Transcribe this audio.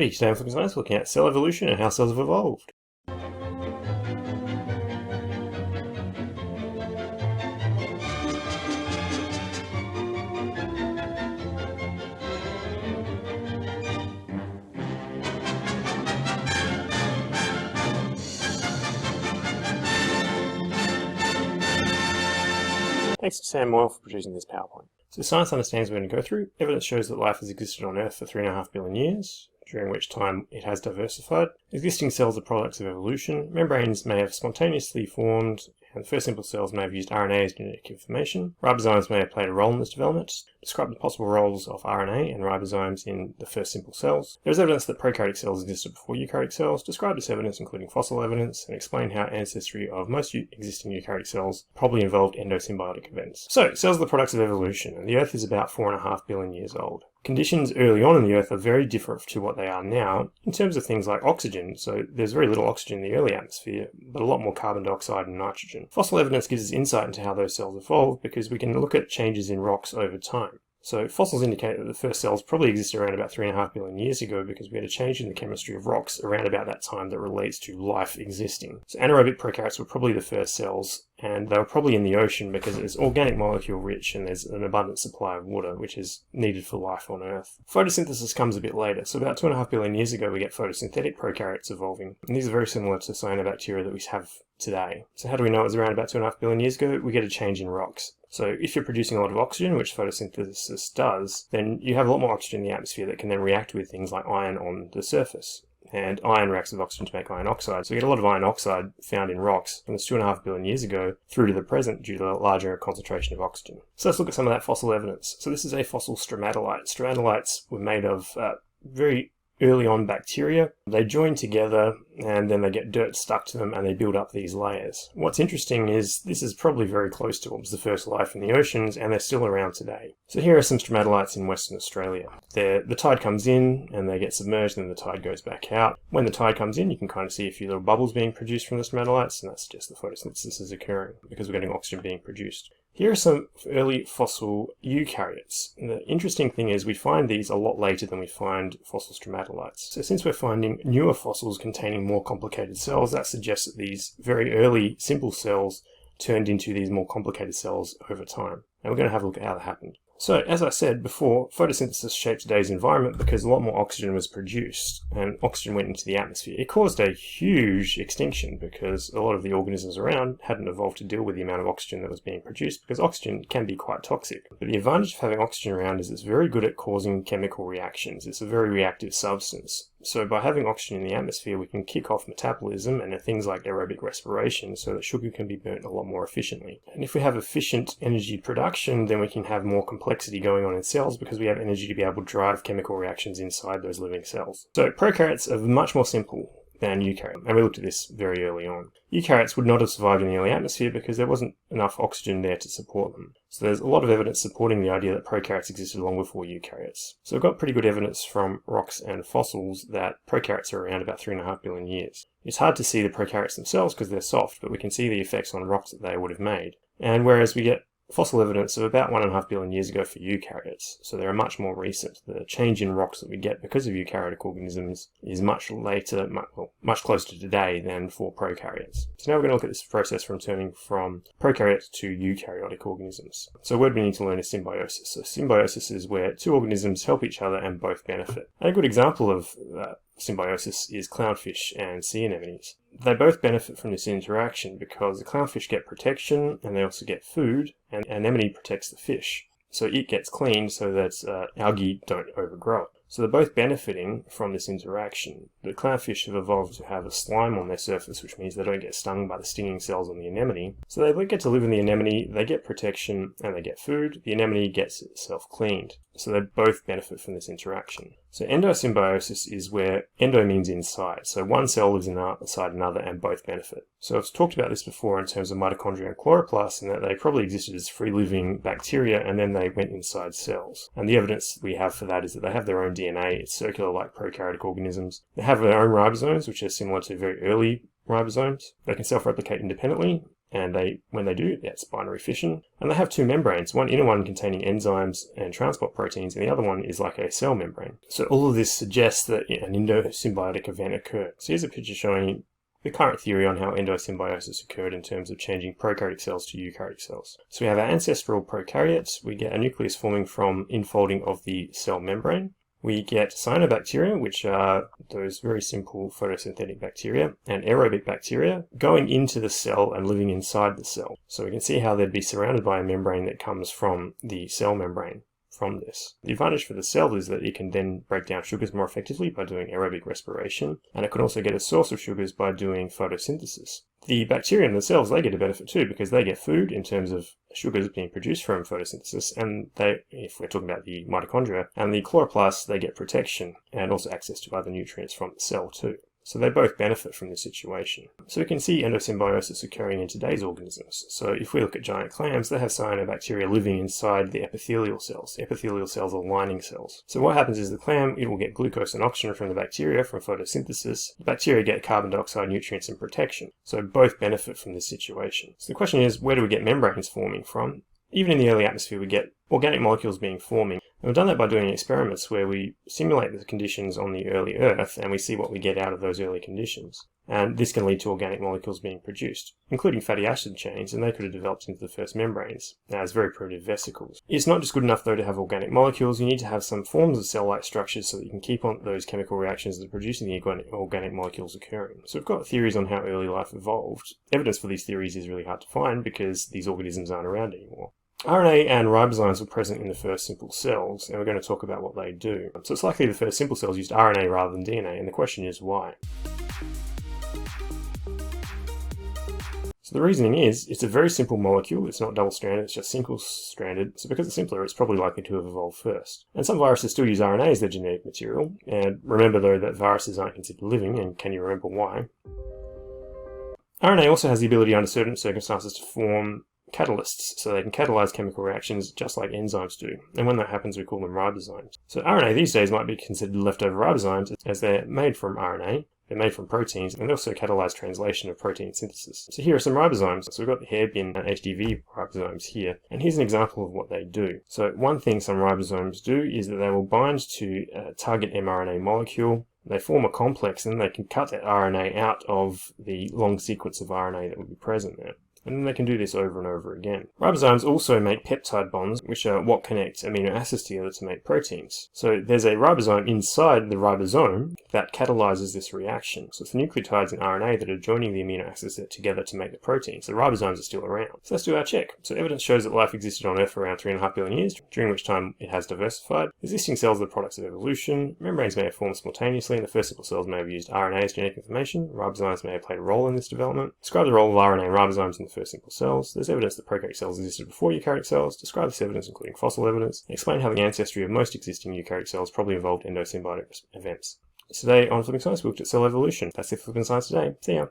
Hey, today on Flippin, looking at cell evolution and how cells have evolved. Thanks to Sam Moyle for producing this PowerPoint. So science understands what we're going to go through. Evidence shows that life has existed on Earth for 3.5 billion years, during which time it has diversified. Existing cells are products of evolution. Membranes may have spontaneously formed, and the first simple cells may have used RNA as genetic information. Ribozymes may have played a role in this development. Describe the possible roles of RNA and ribozymes in the first simple cells. There is evidence that prokaryotic cells existed before eukaryotic cells. Describe this evidence, including fossil evidence, and explain how ancestry of most existing eukaryotic cells probably involved endosymbiotic events. So, cells are the products of evolution, and the Earth is about 4.5 billion years old. Conditions early on in the Earth are very different to what they are now in terms of things like oxygen. So there's very little oxygen in the early atmosphere, but a lot more carbon dioxide and nitrogen. Fossil evidence gives us insight into how those cells evolved because we can look at changes in rocks over time. So fossils indicate that the first cells probably existed around about 3.5 billion years ago because we had a change in the chemistry of rocks around about that time that relates to life existing. So anaerobic prokaryotes were probably the first cells, and they were probably in the ocean because it's organic molecule rich and there's an abundant supply of water, which is needed for life on Earth. Photosynthesis comes a bit later, so about 2.5 billion years ago we get photosynthetic prokaryotes evolving, and these are very similar to cyanobacteria that we have today. So how do we know it was around about 2.5 billion years ago? We get a change in rocks. So if you're producing a lot of oxygen, which photosynthesis does, then you have a lot more oxygen in the atmosphere that can then react with things like iron on the surface. And iron reacts with oxygen to make iron oxide. So we get a lot of iron oxide found in rocks from this 2.5 billion years ago through to the present due to the larger concentration of oxygen. So let's look at some of that fossil evidence. So this is a fossil stromatolite. Stromatolites were made of very early on bacteria. They join together and then they get dirt stuck to them and they build up these layers. What's interesting is this is probably very close to what was the first life in the oceans, and they're still around today. So here are some stromatolites in Western Australia. The tide comes in and they get submerged and the tide goes back out. When the tide comes in, you can kind of see a few little bubbles being produced from the stromatolites, and that's just the photosynthesis is occurring because we're getting oxygen being produced. Here are some early fossil eukaryotes. And the interesting thing is we find these a lot later than we find fossil stromatolites. So since we're finding newer fossils containing more complicated cells, that suggests that these very early simple cells turned into these more complicated cells over time. And we're going to have a look at how that happened. So, as I said before, photosynthesis shaped today's environment because a lot more oxygen was produced and oxygen went into the atmosphere. It caused a huge extinction because a lot of the organisms around hadn't evolved to deal with the amount of oxygen that was being produced because oxygen can be quite toxic. But the advantage of having oxygen around is it's very good at causing chemical reactions. It's a very reactive substance. So by having oxygen in the atmosphere, we can kick off metabolism and things like aerobic respiration so that sugar can be burnt a lot more efficiently. And if we have efficient energy production, then we can have more complexity going on in cells because we have energy to be able to drive chemical reactions inside those living cells. So prokaryotes are much more simple than eukaryotes, and we looked at this very early on. Eukaryotes would not have survived in the early atmosphere because there wasn't enough oxygen there to support them. So there's a lot of evidence supporting the idea that prokaryotes existed long before eukaryotes. So we've got pretty good evidence from rocks and fossils that prokaryotes are around about 3.5 billion years. It's hard to see the prokaryotes themselves because they're soft, but we can see the effects on rocks that they would have made. And whereas we get fossil evidence of about 1.5 billion years ago for eukaryotes, so they're much more recent. The change in rocks that we get because of eukaryotic organisms is much later, much closer to today than for prokaryotes. So now we're going to look at this process from turning from prokaryotes to eukaryotic organisms. So a word we need to learn is symbiosis. So symbiosis is where two organisms help each other and both benefit. And a good example of symbiosis is clownfish and sea anemones. They both benefit from this interaction because the clownfish get protection and they also get food, and anemone protects the fish. So it gets cleaned so that algae don't overgrow it. So they're both benefiting from this interaction. The clownfish have evolved to have a slime on their surface, which means they don't get stung by the stinging cells on the anemone. So they get to live in the anemone, they get protection, and they get food. The anemone gets itself cleaned. So they both benefit from this interaction. So endosymbiosis is where endo means inside. So one cell lives inside another and both benefit. So I've talked about this before in terms of mitochondria and chloroplasts, and that they probably existed as free-living bacteria and then they went inside cells. And the evidence we have for that is that they have their own DNA. It's circular like prokaryotic organisms. They have their own ribosomes, which are similar to very early ribosomes. They can self-replicate independently, And when they do, that's binary fission. And they have two membranes, one inner one containing enzymes and transport proteins, and the other one is like a cell membrane. So all of this suggests that an endosymbiotic event occurred. So here's a picture showing the current theory on how endosymbiosis occurred in terms of changing prokaryotic cells to eukaryotic cells. So we have our ancestral prokaryotes. We get a nucleus forming from infolding of the cell membrane. We get cyanobacteria, which are those very simple photosynthetic bacteria, and aerobic bacteria going into the cell and living inside the cell. So we can see how they'd be surrounded by a membrane that comes from the cell membrane from this. The advantage for the cell is that it can then break down sugars more effectively by doing aerobic respiration, and it can also get a source of sugars by doing photosynthesis. The bacteria in the cells, they get a benefit too, because they get food in terms of sugars being produced from photosynthesis, and they, if we're talking about the mitochondria, and the chloroplasts, they get protection and also access to other nutrients from the cell too. So they both benefit from this situation. So we can see endosymbiosis occurring in today's organisms. So if we look at giant clams, they have cyanobacteria living inside the epithelial cells. The epithelial cells are lining cells. So what happens is the clam, it will get glucose and oxygen from the bacteria from photosynthesis. The bacteria get carbon dioxide, nutrients, and protection. So both benefit from this situation. So the question is, where do we get membranes forming from? Even in the early atmosphere, we get organic molecules being forming. And we've done that by doing experiments where we simulate the conditions on the early Earth and we see what we get out of those early conditions. And this can lead to organic molecules being produced, including fatty acid chains, and they could have developed into the first membranes as very primitive vesicles. It's not just good enough though to have organic molecules, you need to have some forms of cell-like structures so that you can keep on those chemical reactions that are producing the organic molecules occurring. So we've got theories on how early life evolved. Evidence for these theories is really hard to find because these organisms aren't around anymore. RNA and ribozymes were present in the first simple cells, and we're going to talk about what they do. So it's likely the first simple cells used RNA rather than DNA, and the question is why? So the reasoning is, it's a very simple molecule, it's not double-stranded, it's just single-stranded, so because it's simpler, it's probably likely to have evolved first. And some viruses still use RNA as their genetic material, and remember though that viruses aren't considered living, and can you remember why? RNA also has the ability under certain circumstances to form catalysts, so they can catalyze chemical reactions just like enzymes do, and when that happens we call them ribozymes. So RNA these days might be considered leftover ribozymes as they're made from RNA, they're made from proteins, and they also catalyze translation of protein synthesis. So here are some ribozymes. So we've got the hairpin and HDV ribozymes here, and here's an example of what they do. So one thing some ribozymes do is that they will bind to a target mRNA molecule. They form a complex, and then they can cut that RNA out of the long sequence of RNA that would be present there. And then they can do this over and over again. Ribozymes also make peptide bonds, which are what connect amino acids together to make proteins. So there's a ribozyme inside the ribosome that catalyzes this reaction. So it's the nucleotides in RNA that are joining the amino acids together to make the proteins. The ribozymes are still around. So let's do our check. So evidence shows that life existed on Earth for around 3.5 billion years, during which time it has diversified. Existing cells are the products of evolution. Membranes may have formed spontaneously, and the first simple cells may have used RNA as genetic information. Ribozymes may have played a role in this development. Describe the role of RNA and ribozymes in the first simple cells. There's evidence that prokaryotic cells existed before eukaryotic cells. Describe this evidence, including fossil evidence. Explain how the ancestry of most existing eukaryotic cells probably involved endosymbiotic events. Today on Flippin Science, we looked at cell evolution. That's it for Flippin Science today. See ya.